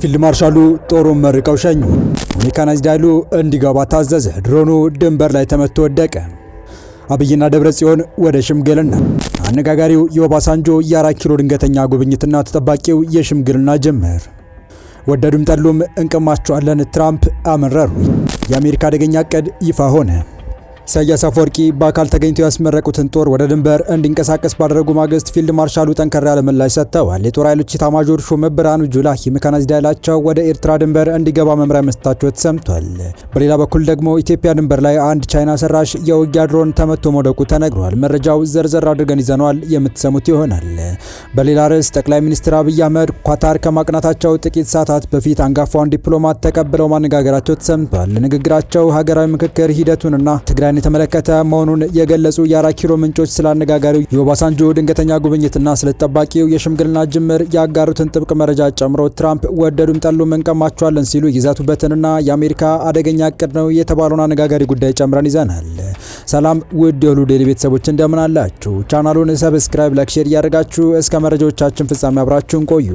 ፊልድ ማርሻሉ ጦሩን መርቀው ሸኙ። ሜካናይዝድ ኃይሉ እንዲገባ ታዘዘ። ድሮኑ ድንበር ላይ ተመቶ ወደቀ። አብይና ደብረጽዮን ወደ ሽምግልና። አነጋጋሪው የኦባሳንጆ የ4 ኪሎ ድንገተኛ ጉብኝትና ተጠባቂው የሽምግልና ጅምር። ወደዱም ጠሉም እንቀማቸዋለን ትራምፕ አመረሩ። የአሜሪካ አደገኛ ዕቅድ ይፋ ሆነ። ኢሳያስ አፈወርቂ በአካል ተገኝተው ያስመረቁትን ጦር ወደ ድንበር እንዲንቀሳቀስ ባደረጉ ማግስት ፊልድ ማርሻሉ ጠንከር ያለ ምላሽ ሰጥተዋል። የጦር ኃይሎች ኤታማዦር ሹም ብርሃኑ ጁላ የሜካናይዝድ ኃይላቸው ወደ ኤርትራ ድንበር እንዲገባ መምሪያ መስጠታቸው ተሰምቷል። በሌላ በኩል ደግሞ ኢትዮጵያ ድንበር ላይ አንድ ቻይና ሰራሽ የውጊያ ድሮን ተመቶ መውደቁ ተነግሯል። መረጃው ዘርዘር አድርገን ይዘነዋል፣ የምትሰሙት ይሆናል። በሌላ ርዕስ ጠቅላይ ሚኒስትር አብይ አህመድ ኳታር ከማቅናታቸው ጥቂት ሰዓታት በፊት አንጋፋውን ዲፕሎማት ተቀብለው ማነጋገራቸው ተሰምቷል። ንግግራቸው ሀገራዊ ምክክር ሂደቱንና ትግራይ የተመለከተ መሆኑን የገለጹ የ4 ኪሎ ምንጮች ስላነጋጋሪው የኦባሳንጆ ድንገተኛ ጉብኝትና ስለተጠባቂው የሽምግልና ጅምር ያጋሩትን ጥብቅ መረጃ ጨምሮ ትራምፕ ወደዱም ጠሉም እንቀማቸዋለን ሲሉ ይዛቱበትንና የአሜሪካ አደገኛ ዕቅድ ነው የተባለውን አነጋጋሪ ጉዳይ ጨምረን ይዘናል። ሰላም ውድ የሁሉ ዴይሊ ቤተሰቦች እንደምን አላችሁ? ቻናሉን ሰብስክራይብ፣ ላይክ፣ ሼር እያደረጋችሁ እስከ መረጃዎቻችን ፍጻሜ አብራችሁን ቆዩ።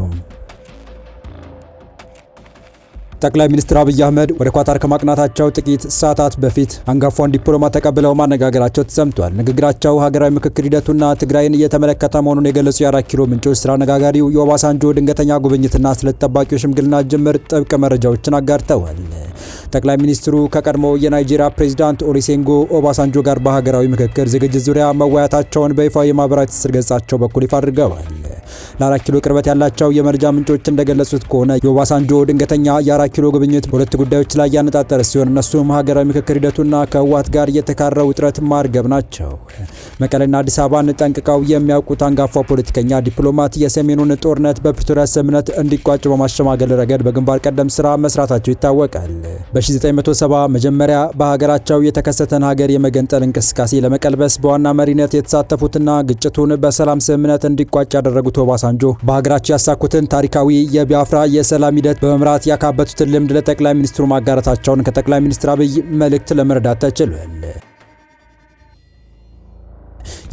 ጠቅላይ ሚኒስትር አብይ አህመድ ወደ ኳታር ከማቅናታቸው ጥቂት ሰዓታት በፊት አንጋፋውን ዲፕሎማት ተቀብለው ማነጋገራቸው ተሰምቷል። ንግግራቸው ሀገራዊ ምክክር ሂደቱና ትግራይን እየተመለከተ መሆኑን የገለጹ የ4 ኪሎ ምንጮች ስለ አነጋጋሪው የኦባሳንጆ ድንገተኛ ጉብኝትና ስለተጠባቂው ሽምግልና ጅምር ጥብቅ መረጃዎችን አጋርተዋል። ጠቅላይ ሚኒስትሩ ከቀድሞ የናይጄሪያ ፕሬዝዳንት ኦሉሴጉን ኦባሳንጆ ጋር በሀገራዊ ምክክር ዝግጅት ዙሪያ መወያየታቸውን በይፋዊ የማህበራዊ ትስስር ገጻቸው በኩል ይፋ አድርገዋል። ለ4 ኪሎ ቅርበት ያላቸው የመረጃ ምንጮች እንደገለጹት ከሆነ የኦባሳንጆ ድንገተኛ የ4 ኪሎ ጉብኝት በሁለት ጉዳዮች ላይ ያነጣጠረ ሲሆን እነሱም ሀገራዊ ምክክር ሂደቱና ከህወሓት ጋር የተካረው ውጥረት ማርገብ ናቸው። መቀሌና አዲስ አበባን ጠንቅቀው የሚያውቁት አንጋፋው ፖለቲከኛ ዲፕሎማት የሰሜኑን ጦርነት በፕሪቶሪያ ስምምነት እንዲቋጭ በማሸማገል ረገድ በግንባር ቀደም ስራ መስራታቸው ይታወቃል። በ1970 መጀመሪያ በሀገራቸው የተከሰተን ሀገር የመገንጠል እንቅስቃሴ ለመቀልበስ በዋና መሪነት የተሳተፉትና ግጭቱን በሰላም ስምምነት እንዲቋጭ ያደረጉት ኦባሳንጆ በሀገራቸው ያሳኩትን ታሪካዊ የቢያፍራ የሰላም ሂደት በመምራት ያካበቱትን ልምድ ለጠቅላይ ሚኒስትሩ ማጋራታቸውን ከጠቅላይ ሚኒስትር አብይ መልእክት ለመረዳት ተችሏል።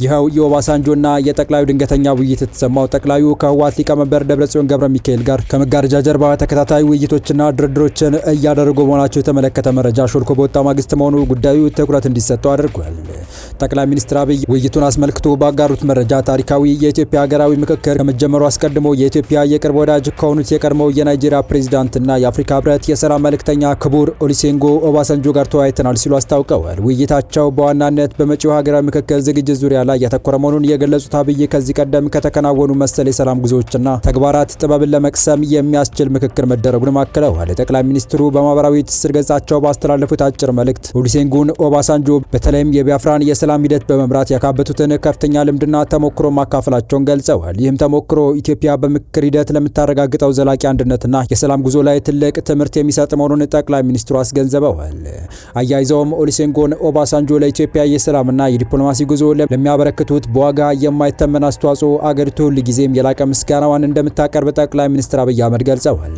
ይኸው የኦባሳንጆና የጠቅላዩ ድንገተኛ ውይይት የተሰማው ጠቅላዩ ከህወሓት ሊቀመንበር ደብረጽዮን ገብረ ሚካኤል ጋር ከመጋረጃ ጀርባ ተከታታይ ውይይቶችና ድርድሮችን እያደረጉ መሆናቸው የተመለከተ መረጃ ሾልኮ በወጣ ማግስት መሆኑ ጉዳዩ ትኩረት እንዲሰጠው አድርጓል። ጠቅላይ ሚኒስትር አብይ ውይይቱን አስመልክቶ ባጋሩት መረጃ ታሪካዊ የኢትዮጵያ ሀገራዊ ምክክር ከመጀመሩ አስቀድሞ የኢትዮጵያ የቅርብ ወዳጅ ከሆኑት የቀድሞው የናይጄሪያ ፕሬዝዳንትና የአፍሪካ ህብረት የሰላም መልእክተኛ ክቡር ኦሉሴጉን ኦባሳንጆ ጋር ተወያይተናል ሲሉ አስታውቀዋል። ውይይታቸው በዋናነት በመጪው ሀገራዊ ምክክር ዝግጅት ዙሪያ ላይ ያተኮረ መሆኑን የገለጹት አብይ ከዚህ ቀደም ከተከናወኑ መሰል የሰላም ጉዞዎችና ተግባራት ጥበብን ለመቅሰም የሚያስችል ምክክር መደረጉን አክለዋል። ጠቅላይ ሚኒስትሩ በማህበራዊ ትስስር ገጻቸው ባስተላለፉት አጭር መልእክት ኦሉሴጉን ኦባሳንጆ በተለይም የቢያፍራን የሰላም ሂደት በመምራት ያካበቱትን ከፍተኛ ልምድና ተሞክሮ ማካፈላቸውን ገልጸዋል። ይህም ተሞክሮ ኢትዮጵያ በምክክር ሂደት ለምታረጋግጠው ዘላቂ አንድነትና የሰላም ጉዞ ላይ ትልቅ ትምህርት የሚሰጥ መሆኑን ጠቅላይ ሚኒስትሩ አስገንዝበዋል። አያይዘውም ኦሉሴጉን ኦባሳንጆ ለኢትዮጵያ የሰላምና የዲፕሎማሲ ጉዞ ለሚያበረክቱት በዋጋ የማይተመን አስተዋጽኦ አገሪቱ ሁልጊዜም የላቀ ምስጋናዋን እንደምታቀርብ ጠቅላይ ሚኒስትር አብይ አህመድ ገልጸዋል።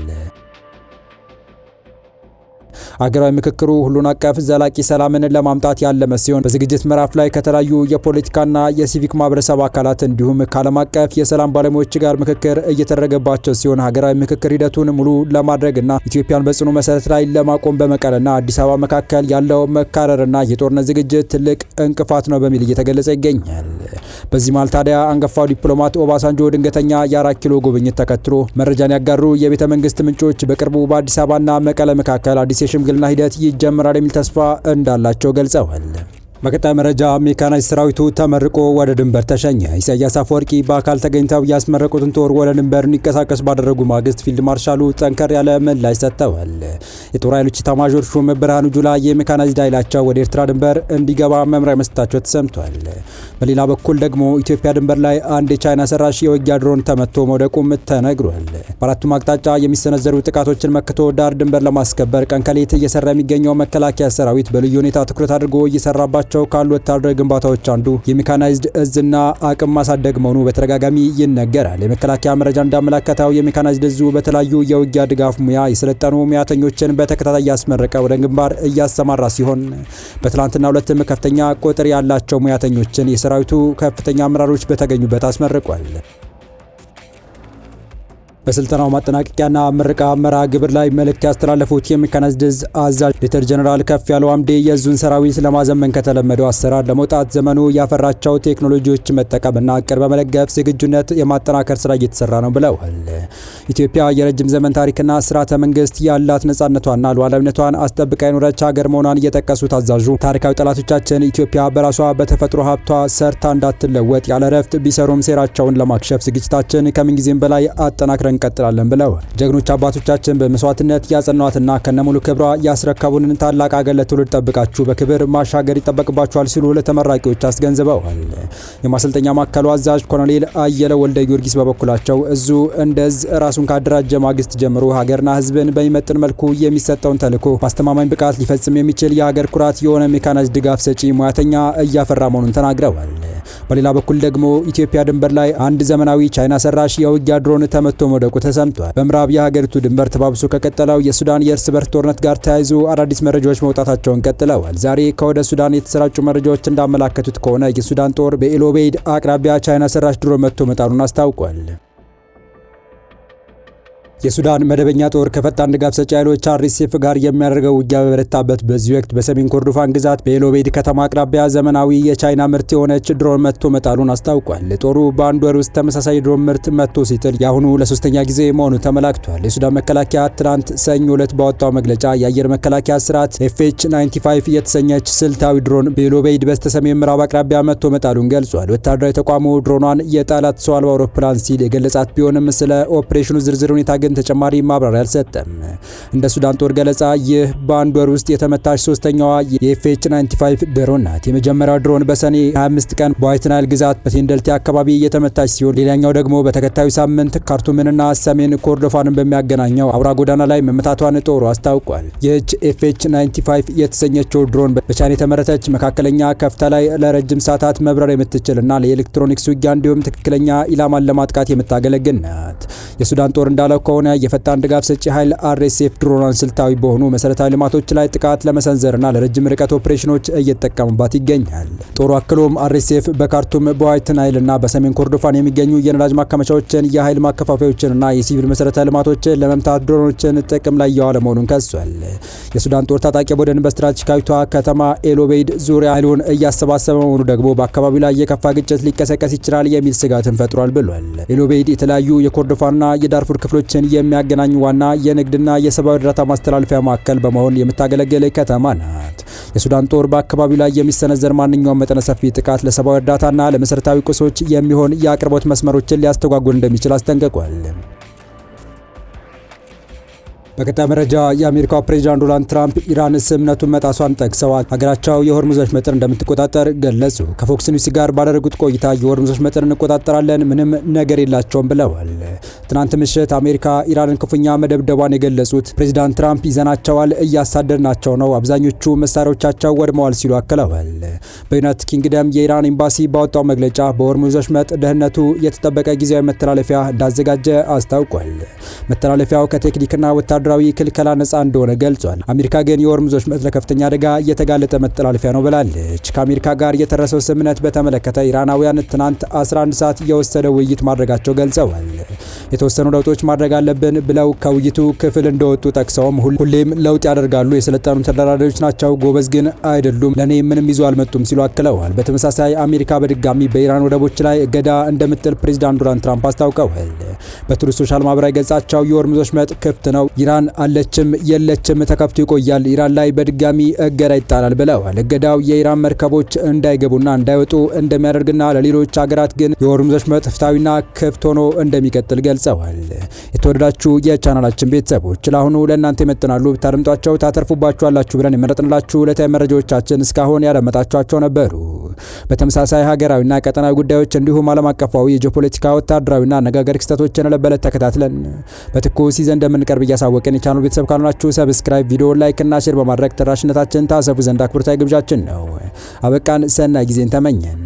አገራዊ ምክክሩ ሁሉን አቀፍ ዘላቂ ሰላምን ለማምጣት ያለመ ሲሆን በዝግጅት ምዕራፍ ላይ ከተለያዩ የፖለቲካና የሲቪክ ማህበረሰብ አካላት እንዲሁም ከዓለም አቀፍ የሰላም ባለሙያዎች ጋር ምክክር እየተደረገባቸው ሲሆን ሀገራዊ ምክክር ሂደቱን ሙሉ ለማድረግና ኢትዮጵያን በጽኑ መሰረት ላይ ለማቆም በመቀለና አዲስ አበባ መካከል ያለው መካረርና የጦርነት ዝግጅት ትልቅ እንቅፋት ነው በሚል እየተገለጸ ይገኛል። በዚህ መሃል ታዲያ አንጋፋው ዲፕሎማት ኦባሳንጆ ድንገተኛ የ4 ኪሎ ጉብኝት ተከትሎ መረጃን ያጋሩ የቤተ መንግስት ምንጮች በቅርቡ በአዲስ አበባና መቀለ መካከል አዲስ የሽምግልና ሂደት ይጀምራል የሚል ተስፋ እንዳላቸው ገልጸዋል። በቀጣይ መረጃ ሜካናይዝድ ሰራዊቱ ተመርቆ ወደ ድንበር ተሸኘ። ኢሳያስ አፈወርቂ በአካል ተገኝተው ያስመረቁትን ጦር ወደ ድንበር እንዲንቀሳቀስ ባደረጉ ማግስት ፊልድ ማርሻሉ ጠንከር ያለ ምላሽ ሰጥተዋል። የጦር ኃይሎች ኤታማዦር ሹም ብርሃኑ ጁላ የሜካናይዝድ ኃይላቸው ወደ ኤርትራ ድንበር እንዲገባ መምሪያ መስጠታቸው ተሰምቷል። በሌላ በኩል ደግሞ ኢትዮጵያ ድንበር ላይ አንድ የቻይና ሰራሽ የውጊያ ድሮን ተመቶ መውደቁም ተነግሯል። በአራቱም አቅጣጫ የሚሰነዘሩ ጥቃቶችን መክቶ ዳር ድንበር ለማስከበር ቀን ከሌት እየሰራ የሚገኘው መከላከያ ሰራዊት በልዩ ሁኔታ ትኩረት አድርጎ እየሰራባቸው ካሉ ወታደራዊ ግንባታዎች አንዱ የሜካናይዝድ እዝና አቅም ማሳደግ መሆኑ በተደጋጋሚ ይነገራል። የመከላከያ መረጃ እንዳመለከተው የሜካናይዝድ እዙ በተለያዩ የውጊያ ድጋፍ ሙያ የሰለጠኑ ሙያተኞችን በተከታታይ ያስመረቀ ወደ ግንባር እያሰማራ ሲሆን በትላንትናው ዕለትም ከፍተኛ ቁጥር ያላቸው ሙያተኞችን የሰራዊቱ ከፍተኛ አመራሮች በተገኙበት አስመርቋል። በስልጠናው ማጠናቀቂያና ምረቃ መርሃ ግብር ላይ መልእክት ያስተላለፉት የሜካናይዝድ ዕዝ አዛዥ ሌተር ጀነራል ከፍያለው አምዴ የዕዙን ሰራዊት ለማዘመን ከተለመደው አሰራር ለመውጣት ዘመኑ ያፈራቸው ቴክኖሎጂዎች መጠቀምና እቅድ በመለገፍ ዝግጁነት የማጠናከር ስራ እየተሰራ ነው ብለዋል። ኢትዮጵያ የረጅም ዘመን ታሪክና ስርዓተ መንግስት ያላት ነጻነቷና ሉዓላዊነቷን አስጠብቃ የኖረች ሀገር መሆኗን እየጠቀሱት አዛዡ ታሪካዊ ጠላቶቻችን ኢትዮጵያ በራሷ በተፈጥሮ ሀብቷ ሰርታ እንዳትለወጥ ያለ ረፍት ቢሰሩም ሴራቸውን ለማክሸፍ ዝግጅታችን ከምንጊዜም በላይ አጠናክረን እንቀጥላለን ብለዋል። ጀግኖች አባቶቻችን በመስዋዕትነት ያጸኗትና ከነሙሉ ክብሯ ያስረከቡንን ታላቅ ሀገር ለትውልድ ጠብቃችሁ በክብር ማሻገር ይጠበቅባችኋል ሲሉ ለተመራቂዎች አስገንዝበዋል። የማሰልጠኛ ማዕከሉ አዛዥ ኮሎኔል አየለ ወልደ ጊዮርጊስ በበኩላቸው ዕዙ እንደ ዕዝ ራሱን ካደራጀ ማግስት ጀምሮ ሀገርና ሕዝብን በሚመጥን መልኩ የሚሰጠውን ተልዕኮ በአስተማማኝ ብቃት ሊፈጽም የሚችል የሀገር ኩራት የሆነ ሜካናይዝድ ድጋፍ ሰጪ ሙያተኛ እያፈራ መሆኑን ተናግረዋል። በሌላ በኩል ደግሞ ኢትዮጵያ ድንበር ላይ አንድ ዘመናዊ ቻይና ሰራሽ የውጊያ ድሮን ተመቶ መውደቁ ተሰምቷል። በምዕራብ የሀገሪቱ ድንበር ተባብሶ ከቀጠለው የሱዳን የእርስ በርስ ጦርነት ጋር ተያይዞ አዳዲስ መረጃዎች መውጣታቸውን ቀጥለዋል። ዛሬ ከወደ ሱዳን የተሰራጩ መረጃዎች እንዳመላከቱት ከሆነ የሱዳን ጦር በኤሎቤይድ አቅራቢያ ቻይና ሰራሽ ድሮን መቶ መጣሉን አስታውቋል። የሱዳን መደበኛ ጦር ከፈጣን ድጋፍ ሰጪ ኃይሎች አርኤስኤፍ ጋር የሚያደርገው ውጊያ በበረታበት በዚህ ወቅት በሰሜን ኮርዶፋን ግዛት በኤሎቤይድ ከተማ አቅራቢያ ዘመናዊ የቻይና ምርት የሆነች ድሮን መቶ መጣሉን አስታውቋል። ጦሩ በአንድ ወር ውስጥ ተመሳሳይ ድሮን ምርት መቶ ሲጥል የአሁኑ ለሶስተኛ ጊዜ መሆኑ ተመላክቷል። የሱዳን መከላከያ ትናንት ሰኞ ዕለት ባወጣው መግለጫ የአየር መከላከያ ስርዓት FH-95 የተሰኘች ስልታዊ ድሮን በኤሎቤይድ በስተሰሜን ምዕራብ አቅራቢያ መቶ መጣሉን ገልጿል። ወታደራዊ ተቋሙ ድሮኗን የጣላት ሰው አልባ አውሮፕላን ሲል የገለጻት ቢሆንም ስለ ኦፕሬሽኑ ዝርዝር ሁኔታ ግን ተጨማሪ ማብራሪያ አልሰጠም። እንደ ሱዳን ጦር ገለጻ ይህ በአንድ ወር ውስጥ የተመታች ሶስተኛዋ የFH-95 ድሮን ናት። የመጀመሪያው ድሮን በሰኔ 25 ቀን በዋይት ናይል ግዛት በቴንደልቲ አካባቢ የተመታች ሲሆን ሌላኛው ደግሞ በተከታዩ ሳምንት ካርቱምንና ሰሜን ኮርዶፋንን በሚያገናኘው አውራ ጎዳና ላይ መመታቷን ጦሩ አስታውቋል። ይህች FH-95 የተሰኘችው ድሮን በቻይና የተመረተች መካከለኛ ከፍታ ላይ ለረጅም ሰዓታት መብረር የምትችልና ለኤሌክትሮኒክስ ውጊያ እንዲሁም ትክክለኛ ኢላማን ለማጥቃት የምታገለግል ናት። የሱዳን ጦር እንዳለው ከሆነ የፈጣን ድጋፍ ሰጪ ኃይል አርኤስኤፍ ድሮኗን ስልታዊ በሆኑ መሰረታዊ ልማቶች ላይ ጥቃት ለመሰንዘርና ለረጅም ርቀት ኦፕሬሽኖች እየተጠቀሙባት ይገኛል። ጦሩ አክሎም አርኤስኤፍ በካርቱም በዋይት ናይልና በሰሜን ኮርዶፋን የሚገኙ የነዳጅ ማከማቻዎችን፣ የኃይል ማከፋፈያዎችንና የሲቪል መሰረታዊ ልማቶችን ለመምታት ድሮኖችን ጥቅም ላይ እያዋለ መሆኑን ከሷል። የሱዳን ጦር ታጣቂ ቡድን በስትራቴጂካዊቷ ከተማ ኤሎቤይድ ዙሪያ ኃይሉን እያሰባሰበ መሆኑ ደግሞ በአካባቢው ላይ የከፋ ግጭት ሊቀሰቀስ ይችላል የሚል ስጋትን ፈጥሯል ብሏል። ኤሎቤይድ የተለያዩ የኮርዶፋንና የዳርፉር ክፍሎችን የሚያገናኝ ዋና የንግድና የሰብአዊ እርዳታ ማስተላለፊያ ማዕከል በመሆን የምታገለግል ከተማ ናት። የሱዳን ጦር በአካባቢው ላይ የሚሰነዘር ማንኛውም መጠነ ሰፊ ጥቃት ለሰብአዊ እርዳታና ለመሰረታዊ ቁሶች የሚሆን የአቅርቦት መስመሮችን ሊያስተጓጉል እንደሚችል አስጠንቅቋል። በቀጣይ መረጃ የአሜሪካው ፕሬዝዳንት ዶናልድ ትራምፕ ኢራን ስምምነቱን መጣሷን ጠቅሰዋል። ሀገራቸው የሆርሙዝ ወሽመጥን እንደምትቆጣጠር ገለጹ። ከፎክስ ኒውስ ጋር ባደረጉት ቆይታ የሆርሙዝ ወሽመጥን እንቆጣጠራለን፣ ምንም ነገር የላቸውም ብለዋል። ትናንት ምሽት አሜሪካ ኢራንን ክፉኛ መደብደቧን የገለጹት ፕሬዝዳንት ትራምፕ ይዘናቸዋል፣ እያሳደድናቸው ነው፣ አብዛኞቹ መሳሪያዎቻቸው ወድመዋል ሲሉ አክለዋል። በዩናይትድ ኪንግደም የኢራን ኤምባሲ ባወጣው መግለጫ በሆርሙዝ ወሽመጥ ደህንነቱ የተጠበቀ ጊዜያዊ መተላለፊያ እንዳዘጋጀ አስታውቋል። መተላለፊያው ከቴክኒክና ወታደራዊ ክልከላ ነጻ እንደሆነ ገልጿል። አሜሪካ ግን የሆርሙዝ ወሽመጥ ለከፍተኛ አደጋ የተጋለጠ መተላለፊያ ነው ብላለች። ከአሜሪካ ጋር የተደረሰው ስምምነት በተመለከተ ኢራናውያን ትናንት 11 ሰዓት የወሰደ ውይይት ማድረጋቸው ገልጸዋል። የተወሰኑ ለውጦች ማድረግ አለብን ብለው ከውይይቱ ክፍል እንደወጡ ጠቅሰውም ሁሌም ለውጥ ያደርጋሉ፣ የሰለጠኑ ተደራዳሪዎች ናቸው፣ ጎበዝ ግን አይደሉም፣ ለኔ ምንም ይዞ አልመጡም ሲሉ አክለዋል። በተመሳሳይ አሜሪካ በድጋሚ በኢራን ወደቦች ላይ እገዳ እንደምትጥል ፕሬዝዳንት ዶናልድ ትራምፕ አስታውቀዋል። በትሩዝ ሶሻል ማህበራዊ ገጻቸው የሆርሙዝ ወሽመጥ ክፍት ነው፣ ኢራን አለችም የለችም ተከፍቶ ይቆያል፣ ኢራን ላይ በድጋሚ እገዳ ይጣላል ብለዋል። እገዳው የኢራን መርከቦች እንዳይገቡና እንዳይወጡ እንደሚያደርግና ለሌሎች ሀገራት ግን የሆርሙዝ ወሽመጥ ፍትሐዊና ክፍት ሆኖ እንደሚቀጥል ገልጸዋል። የተወደዳችሁ የቻናላችን ቤተሰቦች ለአሁኑ ለእናንተ ይመጥናሉ ብታደምጧቸው ታተርፉባችኋላችሁ ብለን የመረጥንላችሁ ዕለታዊ መረጃዎቻችን እስካሁን ያደመጣችኋቸው ነበሩ። በተመሳሳይ ሀገራዊና ቀጠናዊ ጉዳዮች እንዲሁም ዓለም አቀፋዊ የጂኦፖለቲካ ወታደራዊና አነጋጋሪ ክስተቶችን ለበለት ተከታትለን በትኩስ ይዘን እንደምንቀርብ እያሳወቅን የቻናሉ ቤተሰብ ካልሆናችሁ ሰብስክራይብ፣ ቪዲዮ ላይክ እና ሼር በማድረግ ተደራሽነታችን ታሰፉ ዘንድ አክብሮታዊ ግብዣችን ነው። አበቃን። ሰናይ ጊዜን ተመኘን።